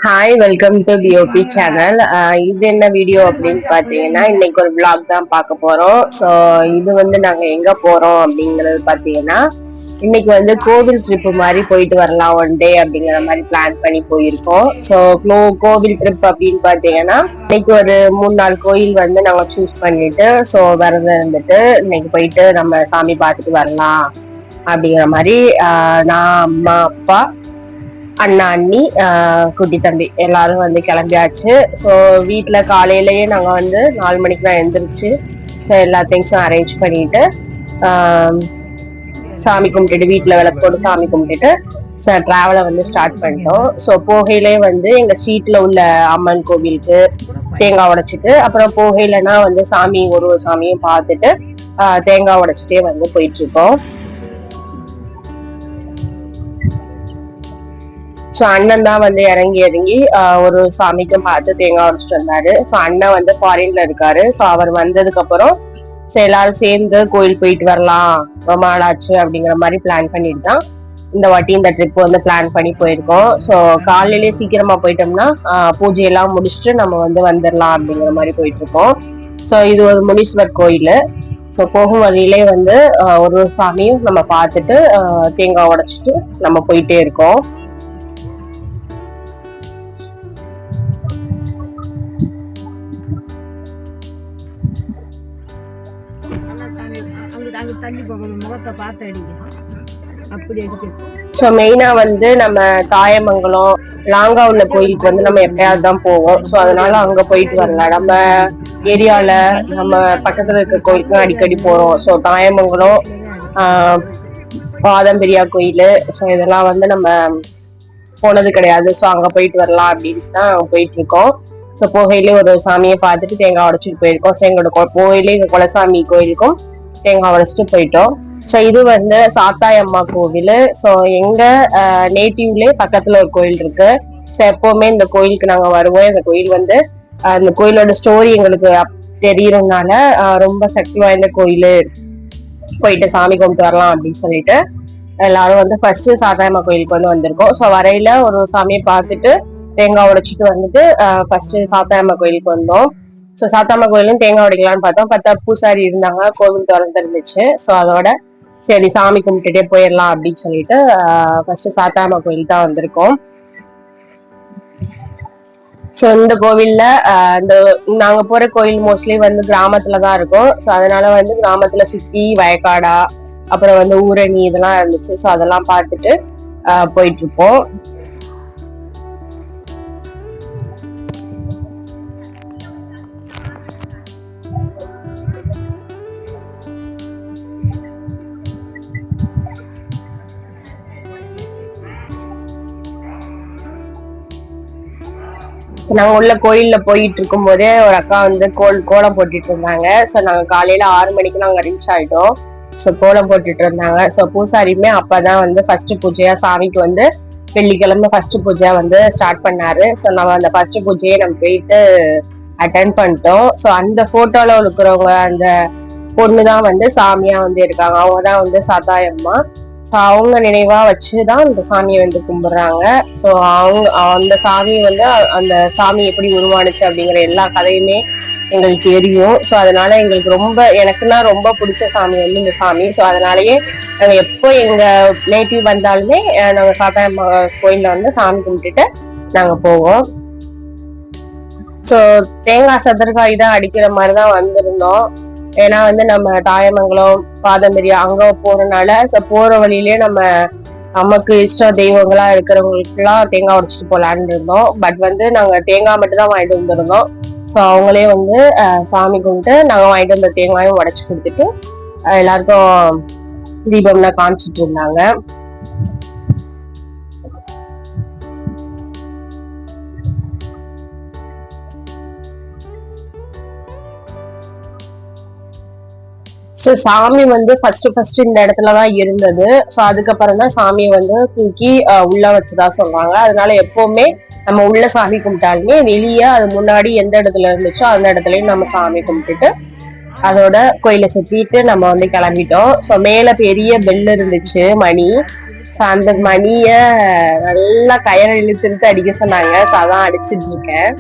Hi, welcome to POB channel. இது என்ன video அப்படின்னு பார்த்தீங்கன்னா, இன்னைக்கு ஒரு vlog தான் பார்க்க போறோம். ஸோ இது வந்து நாங்க எங்க போறோம் அப்படிங்கறது பார்த்தீங்கன்னா, இன்னைக்கு வந்து கோவில் ட்ரிப் மாதிரி போயிட்டு வரலாம் ஒன் டே அப்படிங்கிற மாதிரி பிளான் பண்ணி போயிருக்கோம். ஸோ கோவில் ட்ரிப் அப்படின்னு பார்த்தீங்கன்னா, இன்னைக்கு ஒரு 3-4 கோயில் வந்து நாங்க சூஸ் பண்ணிட்டு, ஸோ விரதம் இருந்துட்டு இன்னைக்கு போயிட்டு நம்ம சாமி பார்த்துட்டு வரலாம் அப்படிங்கிற மாதிரி நான், அம்மா, அப்பா, அண்ணா, அண்ணி, குட்டி தம்பி எல்லாரும் வந்து கிளம்பியாச்சு. ஸோ வீட்டில் காலையிலேயே நாங்கள் வந்து 4 மணிக்கு தான் எழுந்திரிச்சு ஸோ எல்லா திங்ஸும் அரேஞ்ச் பண்ணிட்டு சாமி கும்பிட்டுட்டு வீட்டில் விளக்கு போட்டு சாமி கும்பிட்டுட்டு ட்ராவலை வந்து ஸ்டார்ட் பண்ணிட்டோம். ஸோ போகையிலே வந்து எங்கள் ஸ்ட்ரீட்டில் உள்ள அம்மன் கோவிலுக்கு தேங்காய் உடைச்சிட்டு, அப்புறம் போகையிலனா வந்து சாமி ஒரு சாமியும் பார்த்துட்டு தேங்காய் உடைச்சிட்டே வந்து போயிட்டு இருக்கோம். ஸோ அண்ணன் தான் வந்து இறங்கி ஒரு சாமிக்கும் பார்த்து தேங்காய் உடைச்சிட்டு வந்தாரு. ஸோ அண்ணன் வந்து ஃபாரின்ல இருக்காரு. ஸோ அவர் வந்ததுக்கு அப்புறம் எல்லாரும் சேர்ந்து கோயில் போயிட்டு வரலாம், ரொம்ப நாள் ஆச்சு அப்படிங்கிற மாதிரி பிளான் பண்ணிட்டு தான் இந்த வாட்டி இந்த ட்ரிப் வந்து பிளான் பண்ணி போயிருக்கோம். ஸோ காலையிலேயே சீக்கிரமா போயிட்டோம்னா பூஜையெல்லாம் முடிச்சுட்டு நம்ம வந்து வந்துடலாம் அப்படிங்கிற மாதிரி போயிட்டு இருக்கோம். ஸோ இது ஒரு முனீஸ்வர் கோயில். ஸோ போகும் வழியிலே வந்து ஒரு சாமியும் நம்ம பார்த்துட்டு தேங்காய் உடைச்சிட்டு நம்ம போயிட்டே இருக்கோம். ஸோ மெயினா வந்து நம்ம தாயமங்கலம் லாங்கா உள்ள கோயிலுக்கு வந்து நம்ம எப்பயாவது தான் போவோம். ஸோ அதனால அங்க போயிட்டு வரலாம். நம்ம ஏரியால நம்ம பக்கத்துல இருக்க கோயிலுக்கு அடிக்கடி போறோம். ஸோ தாயமங்கலம், பாதம்பெரியா கோயில், ஸோ இதெல்லாம் வந்து நம்ம போனது கிடையாது. ஸோ அங்க போயிட்டு வரலாம் அப்படின்னு தான் போயிட்டு இருக்கோம். ஸோ போகையிலே ஒரு சாமியை பார்த்துட்டு தேங்காய் உடைச்சிட்டு போயிருக்கோம். ஸோ எங்களோட போகையிலே எங்க குலசாமி கோயிலுக்கும் தேங்காய் உடைச்சிட்டு போயிட்டோம். ஸோ இது வந்து சாத்தாய் அம்மா கோவில். ஸோ எங்க நேட்டிவ்லயே பக்கத்துல ஒரு கோயில் இருக்கு. ஸோ எப்பவுமே இந்த கோயிலுக்கு நாங்க வருவோம். இந்த கோயில் வந்து இந்த கோயிலோட ஸ்டோரி எங்களுக்கு தெரியறதுனால ரொம்ப சக்தி வாய்ந்த கோயில், போயிட்டு சாமி கும்பிட்டு வரலாம் அப்படின்னு சொல்லிட்டு எல்லாரும் வந்து ஃபர்ஸ்ட் சாத்தாயம்மா கோயிலுக்கு வந்து வந்திருக்கோம். ஸோ வரையில ஒரு சாமியை பார்த்துட்டு தேங்காய் உடைச்சிட்டு வந்துட்டு ஃபர்ஸ்ட் சாத்தாயம்மா கோயிலுக்கு வந்தோம். ஸோ சாத்தாயம்மா கோயிலும் தேங்காய் உடைக்கலாம்னு பார்த்தா பூசாரி இருந்தாங்க, கோவில் திறந்து இருந்துச்சு. ஸோ அதோட சரி சாமி கும்பிட்டுட்டே போயிடலாம் அப்படின்னு சொல்லிட்டு ஃபர்ஸ்ட் சாத்தாயம்மா கோயில் தான் வந்திருக்கோம். ஸோ இந்த கோவில்ல இந்த நாங்க போற கோயில் மோஸ்ட்லி வந்து கிராமத்துலதான் இருக்கும். ஸோ அதனால வந்து கிராமத்துல சுத்தி வயக்காடா, அப்புறம் வந்து ஊரணி இதெல்லாம் இருந்துச்சு. ஸோ அதெல்லாம் பார்த்துட்டு போயிட்டு இருப்போம். ஸோ நாங்கள் உள்ள கோயில்ல போயிட்டு இருக்கும் போதே ஒரு அக்கா வந்து கோலம் போட்டுட்டு இருந்தாங்க. ஸோ நாங்கள் காலையில 6 மணிக்கு நாங்கள் ரீச் ஆயிட்டோம். ஸோ கோலம் போட்டுட்டு இருந்தாங்க. ஸோ பூசாரியுமே அப்பதான் வந்து ஃபர்ஸ்ட் பூஜையா சாமிக்கு வந்து வெள்ளிக்கிழமை ஃபர்ஸ்ட் பூஜையா வந்து ஸ்டார்ட் பண்ணாரு. ஸோ நம்ம அந்த ஃபர்ஸ்ட் பூஜையை நம்ம போயிட்டு அட்டன் பண்ணிட்டோம். ஸோ அந்த போட்டோல இருக்கிறவங்க அந்த பொண்ணுதான் வந்து சாமியா வந்து இருக்காங்க. அவங்கதான் வந்து சாத்தாயம்மா. ஸோ அவங்க நினைவா வச்சுதான் இந்த சாமியை வந்து கும்பிடுறாங்க. ஸோ அந்த சாமியை வந்து அந்த சாமி எப்படி உருவானுச்சு அப்படிங்கிற எல்லா கதையுமே எங்களுக்கு தெரியும். ஸோ அதனால எங்களுக்கு எனக்குன்னா ரொம்ப பிடிச்ச சாமி வந்து இந்த சாமி. ஸோ அதனாலயே நாங்க எப்போ எங்க நேட்டிவ் வந்தாலுமே நாங்க சாத்தாயம்மா கோயில்ல வந்து சாமி கும்பிட்டுட்டு நாங்க போவோம். ஸோ தேங்காய் சதுரகாய் தான் அடிக்கிற மாதிரிதான் வந்திருந்தோம். ஏன்னா வந்து நம்ம தாயமங்கலம், பாதம்பெரியா அங்க போறதுனால போற வழியிலேயே நம்ம நமக்கு இஷ்ட தெய்வங்களா இருக்கிறவங்களுக்கு எல்லாம் தேங்காய் உடைச்சிட்டு போலான்னு இருந்தோம். பட் வந்து நாங்க தேங்காய் மட்டும் தான் வாங்கிட்டு வந்திருந்தோம். ஸோ அவங்களே வந்து சாமி கும்பிட்டு நாங்க வாங்கிட்டு வந்த தேங்காயும் உடைச்சு கொடுத்துட்டு எல்லாருக்கும் தீபம்லாம் காமிச்சிட்டு இருந்தாங்க. ஸோ சாமி வந்து ஃபர்ஸ்ட் இந்த இடத்துலதான் இருந்தது. ஸோ அதுக்கப்புறம் தான் சாமியை வந்து தூக்கி உள்ள வச்சுதா சொல்றாங்க. அதனால எப்பவுமே நம்ம உள்ள சாமி கும்பிட்டாலுமே வெளியே அது முன்னாடி எந்த இடத்துல இருந்துச்சோ அந்த இடத்துலயும் நம்ம சாமி கும்பிட்டுட்டு அதோட கோயிலை சுத்திட்டு நம்ம வந்து கிளம்பிட்டோம். ஸோ மேல பெரிய பெல் இருந்துச்சு, மணி. ஸோ அந்த மணிய நல்லா கயிறு இழுத்துட்டு அடிக்க சொன்னாங்க. ஸோ அதான் அடிச்சிட்டு இருக்கேன்.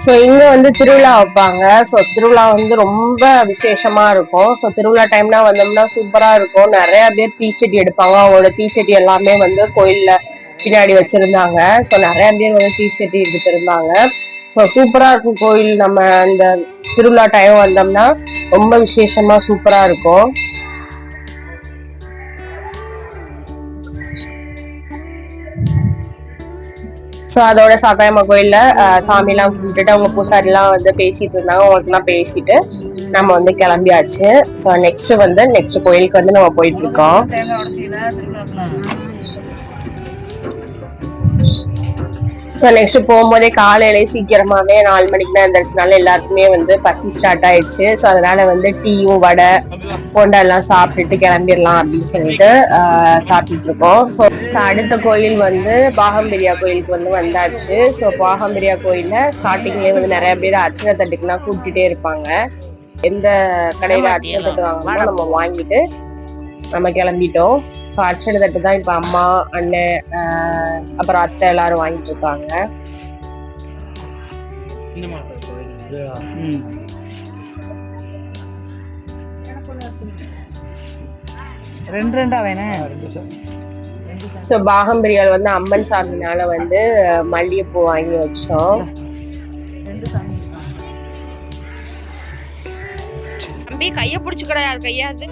ஸோ இங்க வந்து திருவிழா வைப்பாங்க. ஸோ திருவிழா வந்து ரொம்ப விசேஷமா இருக்கும். ஸோ திருவிழா டைம்னா வந்தோம்னா சூப்பரா இருக்கும். நிறைய பேர் தீச்சட்டி எடுப்பாங்க. அவங்களோட தீச்சட்டி எல்லாமே வந்து கோயில்ல பின்னாடி வச்சிருந்தாங்க. ஸோ நிறைய பேர் வந்து தீச்சட்டி எடுத்திருந்தாங்க. ஸோ சூப்பரா இருக்கும் கோயில். நம்ம இந்த திருவிழா டைம் வந்தோம்னா ரொம்ப விசேஷமா சூப்பரா இருக்கும். ஸோ அதோட சாத்தாயம்மா கோயில்ல சாமிலாம் கும்பிட்டுட்டு அவங்க பூசாரிலாம் வந்து பேசிட்டு இருந்தாங்க. அவங்களுக்குலாம் பேசிட்டு நம்ம வந்து கிளம்பியாச்சு. ஸோ நெக்ஸ்ட் கோயிலுக்கு வந்து நம்ம போயிட்டு இருக்கோம். ஸோ நெக்ஸ்ட் போகும்போதே காலையில சீக்கிரமாவே 4 மணிக்கு தான் இருந்துச்சுனால எல்லாருக்குமே வந்து பசி ஸ்டார்ட் ஆயிடுச்சு. ஸோ அதனால வந்து டீயும் வடை போண்டா எல்லாம் சாப்பிட்டுட்டு கிளம்பிடலாம் அப்படின்னு சொல்லிட்டு சாப்பிட்டுட்டு இருக்கோம். ஸோ அடுத்த கோயில் வந்து பாகம்பிரியா கோயிலுக்கு வந்து வந்தாச்சு. ஸோ பாகம்பிரியா கோயில்ல ஸ்டார்டிங்லேயே வந்து நிறைய பேர் அர்ச்சனை தட்டுக்குலாம் கூப்பிட்டுட்டே இருப்பாங்க. எந்த கடையில அர்ச்சனை தட்டு வாங்கணுமோ நம்ம வாங்கிட்டு நம்ம கிளம்பிட்டோம். ஸோ அர்ச்சனை தட்டு தான் இப்போ அம்மா, அண்ணன், அப்புறம் அத்தை எல்லாரும் வாங்கிட்டு இருக்காங்க. ஸோ பாகம்பிரியால் வந்து அம்மன் சாமினால வந்து மல்லிகைப்பூ வாங்கி வச்சோம். தம்பி கைய பிடிச்சுக்கடா, யார் கையாது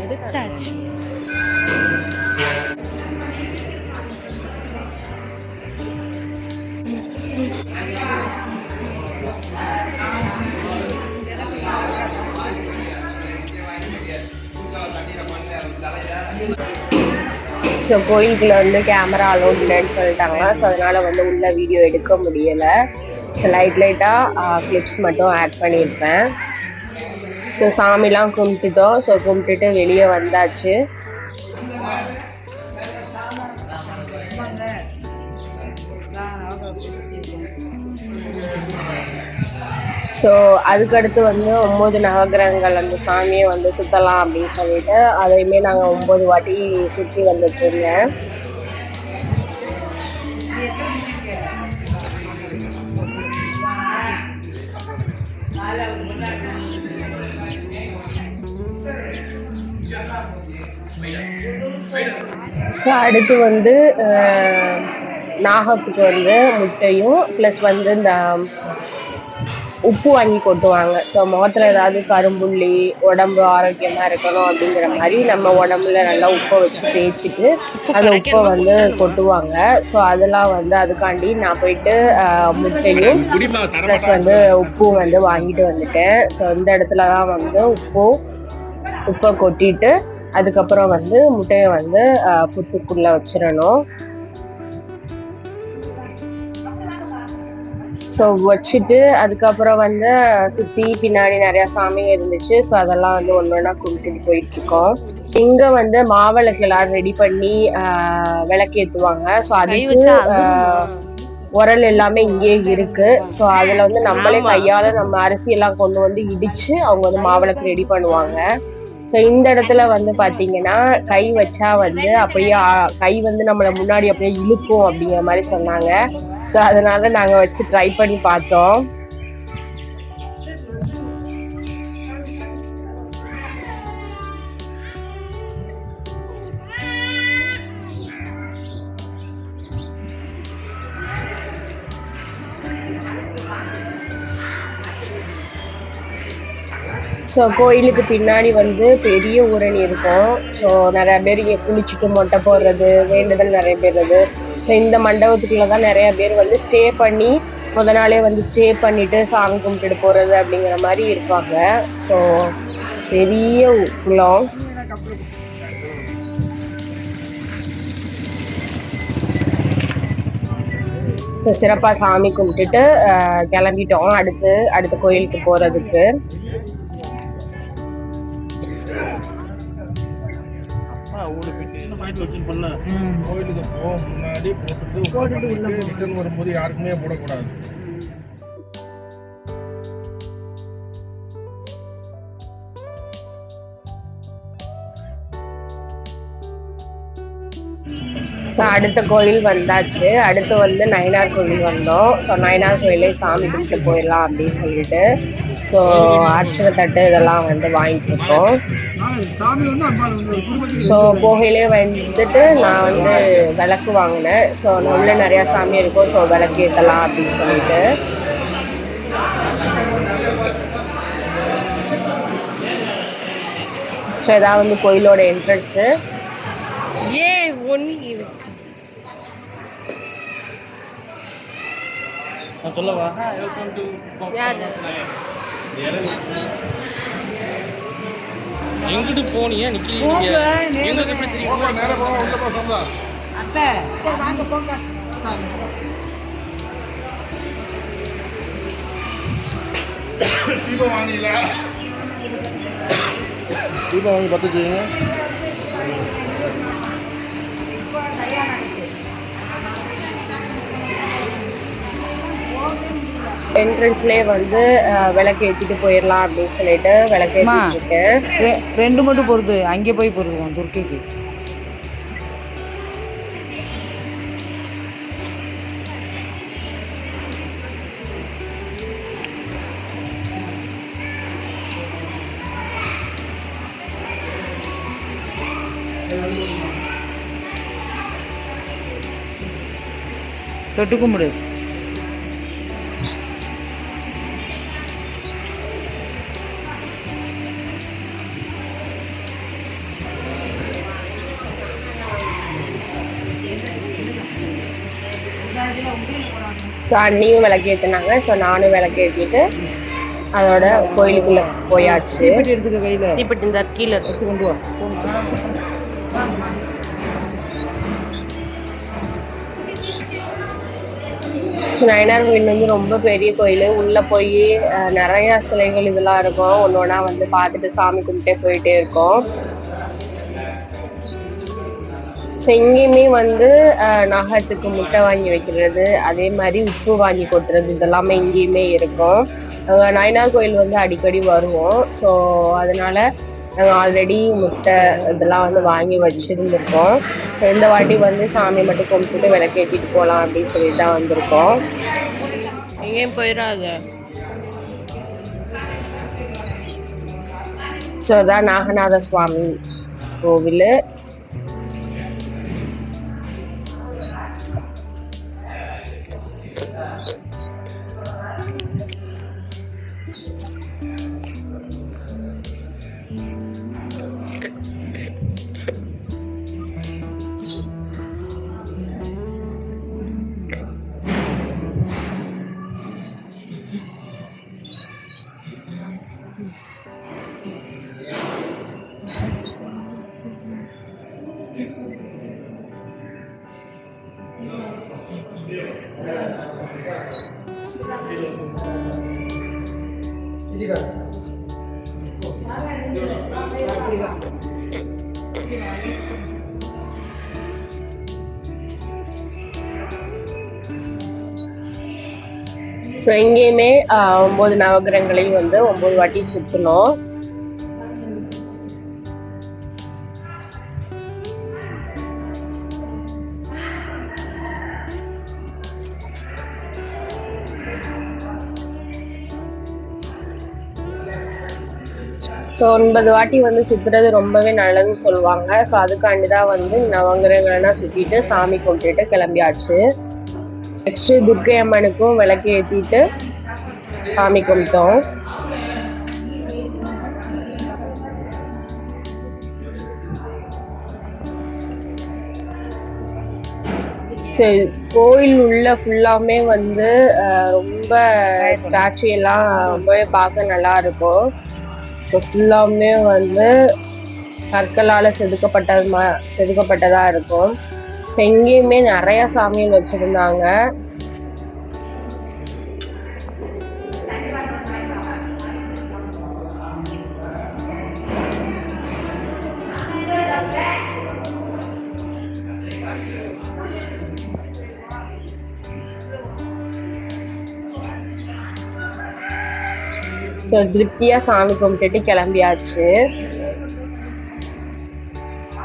எடுத்தாச்சு. ஸோ கோயிலுக்குள்ள வந்து கேமரா அலோட் இல்லைன்னு சொல்லிட்டாங்க. ஸோ அதனால வந்து உள்ள வீடியோ எடுக்க முடியலை. ஸோ லைட்டாக கிளிப்ஸ் மட்டும் ஆட் பண்ணியிருப்பேன். ஸோ சாமிலாம் கும்பிட்டுட்டோம். ஸோ கும்பிட்டுட்டு வெளியே வந்தாச்சு. ஸோ அதுக்கடுத்து வந்து 9 நவகிரகங்கள் அந்த சாமியை வந்து சுற்றலாம் அப்படின்னு சொல்லிட்டு அதையுமே நாங்கள் 9 வாட்டி சுற்றி வந்துட்டு இருந்தேன். ஸோ அடுத்து வந்து நாகத்துக்கு வந்து முட்டையும் ப்ளஸ் வந்து இந்த உப்பு வாங்கி கொட்டுவாங்க. ஸோ முகத்துல ஏதாவது கரும்புள்ளி, உடம்பு ஆரோக்கியமா இருக்கணும் அப்படிங்கிற மாதிரி நம்ம உடம்புல நல்லா உப்பை வச்சு தேய்ச்சிட்டு அந்த உப்பை வந்து கொட்டுவாங்க. ஸோ அதெல்லாம் வந்து அதுக்காண்டி நான் போயிட்டு முட்டையும் ப்ளஸ் வந்து உப்பும் வந்து வாங்கிட்டு வந்துட்டேன். ஸோ இந்த இடத்துல தான் வந்து உப்பை கொட்டிட்டு அதுக்கப்புறம் வந்து முட்டையை வந்து புத்துக்குள்ள வச்சிடணும். ஸோ வச்சுட்டு அதுக்கப்புறம் வந்து சுற்றி பின்னாடி நிறையா சாமிங்க இருந்துச்சு. ஸோ அதெல்லாம் வந்து ஒன்றா கும்பிட்டுட்டு போயிட்டு இருக்கோம். இங்கே வந்து மாவிளக்கு எல்லாரும் ரெடி பண்ணி விளக்கேற்றுவாங்க. ஸோ அதுக்கு உரல் எல்லாமே இங்கே இருக்கு. ஸோ அதில் வந்து நம்மளே கையால் நம்ம அரிசி எல்லாம் கொண்டு வந்து இடிச்சு அவங்க வந்து மாவிளக்கு ரெடி பண்ணுவாங்க. ஸோ இந்த இடத்துல வந்து பார்த்தீங்கன்னா கை வச்சா வந்து அப்படியே கை வந்து நம்மளை முன்னாடி அப்படியே இழுக்கும் அப்படிங்கிற மாதிரி சொன்னாங்க. ஸோ அதனால நாங்கள் வச்சு ட்ரை பண்ணி பார்த்தோம். ஸோ கோயிலுக்கு பின்னாடி வந்து பெரிய ஊரணி இருக்கும். ஸோ நிறைய பேர் இங்கே குளிச்சுட்டு மொட்டை போடுறது வேண்டுதல் நிறைய பேர். ஸோ இந்த மண்டபத்துக்குள்ள தான் நிறைய பேர் வந்து ஸ்டே பண்ணி முத நாளே வந்து ஸ்டே பண்ணிட்டு சாமி கும்பிட்டுட்டு போகிறது அப்படிங்கிற மாதிரி இருப்பாங்க. ஸோ பெரிய குளம். ஸோ சிறப்பாக சாமி கும்பிட்டுட்டு கிளம்பிட்டோம் அடுத்த கோயிலுக்கு போகிறதுக்கு. கோயிலுக்கு போக முன்னாடி போட்டுட்டு ரிட்டர்ன் வரும்போது யாருக்குமே போடக்கூடாது. ஸோ அடுத்த கோயில் வந்தாச்சு. அடுத்து வந்து நயினார் கோயில் வந்தோம். ஸோ நயினார் கோயிலே சாமி கும்பிட்டு போயிடலாம் அப்படின்னு சொல்லிட்டு ஸோ அர்ச்சனை தட்டு இதெல்லாம் வந்து வாங்கிட்டு இருக்கோம். ஸோ போகையிலே வந்துட்டு நான் வந்து விளக்கு வாங்கினேன். ஸோ உள்ள நிறையா சாமி இருக்கும். ஸோ விளக்கு ஏற்றலாம் அப்படின்னு சொல்லிட்டு ஸோ இதான் வந்து கோயிலோட என்ட்ரன்ஸு. சொல்லவா எங்கிட்டு போனியா நிக்கிறீங்க? எங்களுக்கு எப்படி தெரியும்? அத்தை வாங்க போங்க. தீபம் வாங்கில தீபம் வாங்கி பத்து செய்யுங்க. என்ட்ரன்ஸ்லேயே வந்து விளக்கு ஏற்றிட்டு போயிடலாம் அப்படின்னு சொல்லிட்டு விளக்கு ஏற்றிட்டு இருக்கேன். 2 மட்டும் பொறுத்து அங்கே போய் பொறுத்துவோம் துர்க்கைக்கு. தொட்டு கும்பிடு. ஸோ அண்ணியும் விளக்கு ஏற்றினாங்க. ஸோ நானும் விளக்கு ஏற்றிட்டு அதோட கோயிலுக்குள்ள போயாச்சு. எடுத்துக்க கையில் தீப்பெட்டி இந்த கீழே வச்சு கொண்டு வா. ஸோ நயினார் கோயில் வந்து ரொம்ப பெரிய கோயில். உள்ளே போய் நிறையா சிலைகள் இதெல்லாம் இருக்கும். ஒன்று ஒன்றா வந்து பார்த்துட்டு சாமி கும்பிட்டே போயிட்டே இருக்கோம். ஸோ இங்கேயுமே வந்து நகத்துக்கு முட்டை வாங்கி வைக்கிறது, அதே மாதிரி உப்பு வாங்கி கொட்டுறது இதெல்லாமே இங்கேயுமே இருக்கும். நாங்கள் நயினார் கோயில் வந்து அடிக்கடி வருவோம். ஸோ அதனால நாங்கள் ஆல்ரெடி முட்டை இதெல்லாம் வந்து வாங்கி வச்சுருந்துருக்கோம். ஸோ இந்த வாட்டி வந்து சாமி மட்டும் கும்பிட்டுட்டு விளக்கேற்றிட்டு போகலாம் அப்படின்னு சொல்லிட்டு தான் வந்திருக்கோம். எங்கேயும் போயிடாத. ஸோ அதான் நாகநாத சுவாமி கோவில். ஸோ எங்கேயுமே 9 நவகிரகங்களையும் வந்து 9 வாட்டி சுற்றணும். ஸோ 9 வாட்டி வந்து சுற்றுறது ரொம்பவே நல்லதுன்னு சொல்லுவாங்க. ஸோ அதுக்காண்டி தான் வந்து நவகிரகங்கள்லாம் சுற்றிட்டு சாமி கும்பிட்டுட்டு கிளம்பியாச்சு. நெக்ஸ்ட் துர்க்கை அம்மனுக்கும் விளக்கு ஏற்றிட்டு சாமி கும்பிட்டோம். சரி, கோயில் உள்ள ஃபுல்லாமே வந்து ரொம்ப ஸ்டாச்சு எல்லாம் ரொம்பவே பார்க்க நல்லா இருக்கும். ஸோ ஃபுல்லாமே வந்து கற்களால் செதுக்கப்பட்டதா இருக்கும். ஸோ எங்கேயுமே நிறைய சாமிகள் வச்சிருந்தாங்க. ஸோ திருப்தியா சாமி கும்பிட்டுட்டு கிளம்பியாச்சு.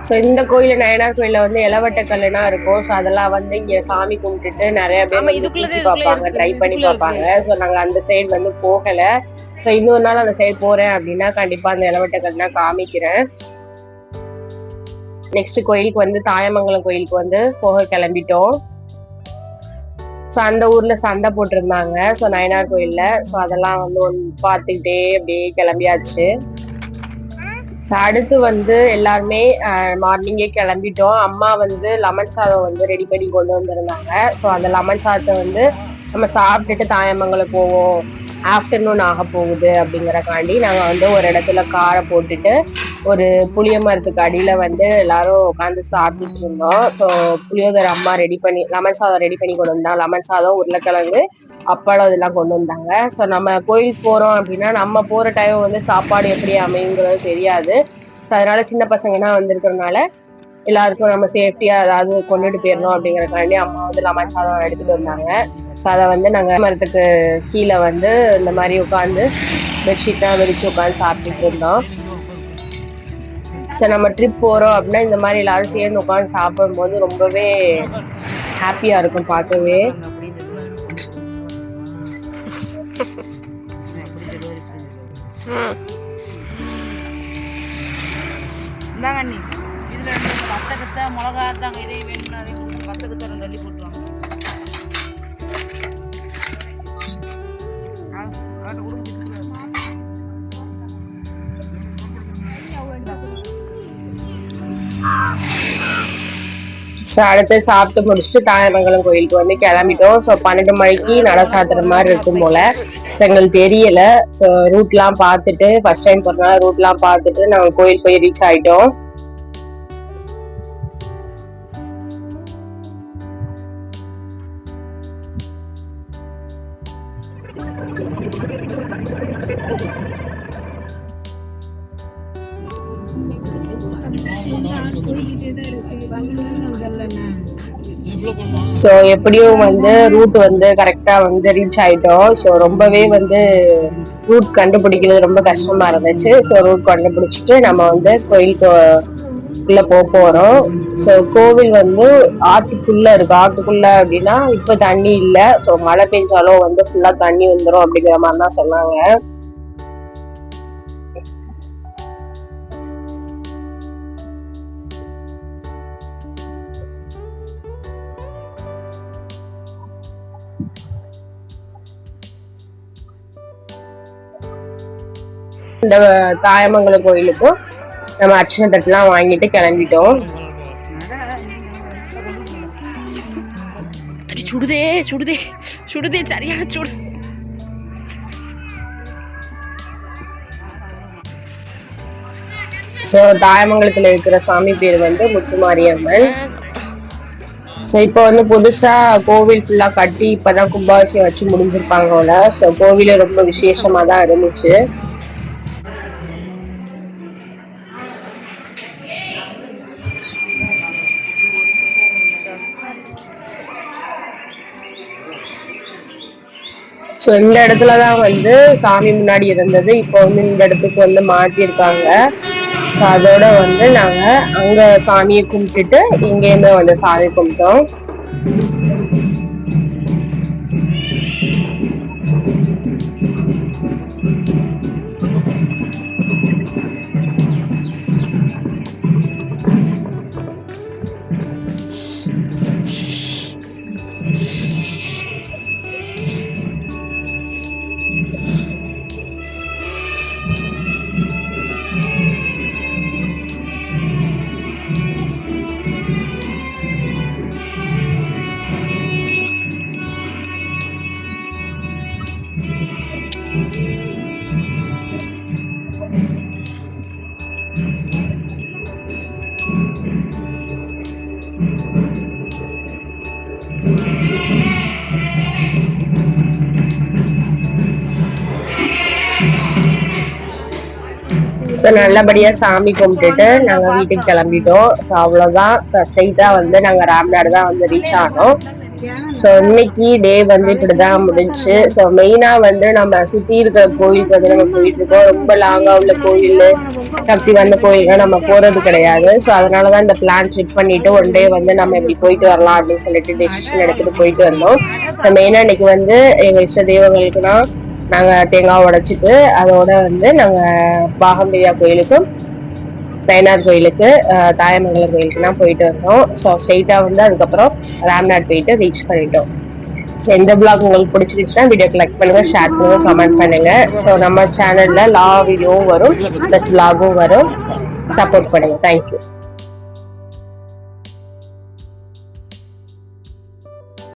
ஸோ இந்த கோயில நயனார் கோயில வந்து இளவட்ட கல்லுனா இருக்கும். ஸோ அதெல்லாம் வந்து இங்க சாமி கும்பிட்டுட்டு நிறைய பேர் வந்து சுத்தி பார்ப்பாங்க, ட்ரை பண்ணி பார்ப்பாங்க. ஸோ நாங்க அந்த சைடு வந்து போகல. ஸோ இன்னொரு நாள் அந்த சைடு போறேன் அப்படின்னா கண்டிப்பா அந்த இளவட்ட கல்லுனா காமிக்கிறேன். நெக்ஸ்ட் கோயிலுக்கு வந்து தாயமங்கலம் கோயிலுக்கு வந்து போக கிளம்பிட்டோம். ஸோ அந்த ஊர்ல சண்டை போட்டிருந்தாங்க. ஸோ நயனார் கோயில்ல. ஸோ அதெல்லாம் வந்து பார்த்துக்கிட்டே அப்படியே கிளம்பியாச்சு. ஸோ அடுத்து வந்து எல்லாருமே மார்னிங்கே கிளம்பிட்டோம். அம்மா வந்து லெமன் சாதம் வந்து ரெடி பண்ணி கொண்டு வந்திருந்தாங்க. ஸோ அந்த லெமன் சாதத்தை வந்து நம்ம சாப்பிட்டுட்டு தாயமங்கலம் போவோம், ஆஃப்டர்நூன் ஆக போகுது அப்படிங்கறக்காண்டி நாங்கள் வந்து ஒரு இடத்துல காரை போட்டுட்டு ஒரு புளிய மரத்துக்கு அடியில வந்து எல்லாரும் உட்காந்து சாப்பிட்டுட்டு இருந்தோம். ஸோ புளியோதரை அம்மா ரெடி பண்ணி லெமன் சாதம் ரெடி பண்ணி கொண்டு வந்தாங்க. லெமன் சாதம், உருளைக்கிழங்கு, அப்பளம் இதெல்லாம் கொண்டு வந்தாங்க. ஸோ நம்ம கோயிலுக்கு போறோம் அப்படின்னா நம்ம போற டைம் வந்து சாப்பாடு எப்படி அமையுங்கிறது தெரியாது. ஸோ அதனால சின்ன பசங்கன்னா வந்திருக்கிறதுனால எல்லாருக்கும் நம்ம சேஃப்டியா ஏதாவது கொண்டுட்டு போயிடணும் அப்படிங்கறதுக்காண்டி அம்மா வந்து லெமன் சாதம் எடுத்துட்டு வந்தாங்க. ஸோ அதை வந்து நாங்கள் மரத்துக்கு கீழே வந்து இந்த மாதிரி உட்காந்து பெட்ஷீட்லாம் விரிச்சு உட்காந்து சாப்பிட்டுட்டு இருந்தோம். ஸோ நம்ம ட்ரிப் போறோம் அப்படின்னா இந்த மாதிரி எல்லாரும் சேர்ந்து உட்காந்து சாப்பிடும் போது ரொம்பவே ஹாப்பியா இருக்கும் பார்க்கவே. இந்தாங்க அண்ணி, இதுல வத்தக்கத்தை மிளகா தாங்க, இதே வேணும்னா அதே வத்தக்கத்தை 2 அள்ளி போட்டுவாங்க. ஸோ அடுத்து சாப்பிட்டு முடிச்சுட்டு தாயமங்கலம் கோயிலுக்கு வந்து கிளம்பிட்டோம். ஸோ 12 மணிக்கு நட சாத்துற மாதிரி இருக்கும் போல. ஸோ எங்களுக்கு தெரியல. ஸோ ரூட்லாம் பார்த்துட்டு ஃபர்ஸ்ட் டைம் போறதுனால ரூட்லாம் பார்த்துட்டு நாங்கள் கோயில் போய் ரீச் ஆயிட்டோம். ஸோ எப்படியும் வந்து ரூட் வந்து கரெக்டா வந்து ரீச் ஆயிட்டோம். ஸோ ரொம்பவே வந்து ரூட் கண்டுபிடிக்கிறது ரொம்ப கஷ்டமா இருந்துச்சு. ஸோ ரூட் கண்டுபிடிச்சிட்டு நம்ம வந்து கோயிலுக்குள்ள போறோம். ஸோ கோவில் வந்து ஆத்துக்குள்ள இருக்கு. ஆத்துக்குள்ள அப்படின்னா இப்ப தண்ணி இல்லை. ஸோ மழை பெஞ்சாலும் வந்து ஃபுல்லா தண்ணி வந்துடும் அப்படிங்கிற மாதிரி தான் சொன்னாங்க. இந்த தாயமங்கலம் கோயிலுக்கும் நம்ம அர்ச்சனை தட்டுலாம் வாங்கிட்டு கிளம்பிட்டோம். சுடுதே சுடுதே சுடுதே சரியான சுடு. ஸோ தாயமங்கலத்துல இருக்கிற சாமி பேர் வந்து முத்துமாரியம்மன். ஸோ இப்போ வந்து புதுசா கோவில் ஃபுல்லா கட்டி இப்பதான் கும்பாபிஷேகம் வச்சு முடிஞ்சிருப்பாங்க. ஸோ கோவில ரொம்ப விசேஷமா தான் இருந்துச்சு. ஸோ இந்த இடத்துலதான் வந்து சாமி முன்னாடி இருந்தது. இப்போ வந்து இந்த இடத்துக்கு வந்து மாத்திருக்காங்க. ஸோ அதோட வந்து நாங்க அங்க சாமியை கும்பிட்டுட்டு இங்கேயுமே வந்து சாமி கும்பிட்டோம். ஸோ நல்லபடியா சாமி கும்பிட்டுட்டு நாங்க வீட்டுக்கு கிளம்பிட்டோம். ஸோ அவ்வளவுதான். ஸ்ட்ரைட்டா வந்து நாங்க ராம்நாடு தான் வந்து ரீச் ஆனோம். ஸோ இன்னைக்கு டே வந்து இப்படிதான் முடிஞ்சு. ஸோ மெயினா வந்து நம்ம சுத்தி இருக்கிற கோயிலுக்கு வந்து நம்ம போயிட்டு இருக்கோம். ரொம்ப லாங்கா உள்ள கோயில், சக்தி வந்த கோயிலுக்கு நம்ம போறது கிடையாது. ஸோ அதனாலதான் இந்த பிளான் ட்ரிப் பண்ணிட்டு ஒன் டே வந்து நம்ம இப்படி போயிட்டு வரலாம் அப்படின்னு சொல்லிட்டு டெசிஷன் எடுத்துட்டு போயிட்டு வந்தோம். மெயினா இன்னைக்கு வந்து எங்க இஷ்ட தெய்வங்களுக்குன்னா நாங்க தேங்காய் உடைச்சிட்டு அதோட வந்து நாங்க பாகம்பிரியா கோயிலுக்கும் நயனார் கோயிலுக்கு தாயமங்கலம் கோயிலுக்கு தான் போயிட்டு வந்தோம். ஸோ ஸ்ட்ரெயிட்டா வந்து அதுக்கப்புறம் ராம்நாட் போயிட்டு ரீச் பண்ணிட்டோம். ஸோ இந்த பிளாக் உங்களுக்கு பிடிச்சிருந்துச்சுன்னா வீடியோக்கு லைக் பண்ணுங்க, ஷேர் பண்ணுங்க, கமெண்ட் பண்ணுங்க. ஸோ நம்ம சேனல்ல லா வீடியோவும் வரும், ப்ளஸ் பிளாகும் வரும். சப்போர்ட் பண்ணுங்க. தேங்க்யூ.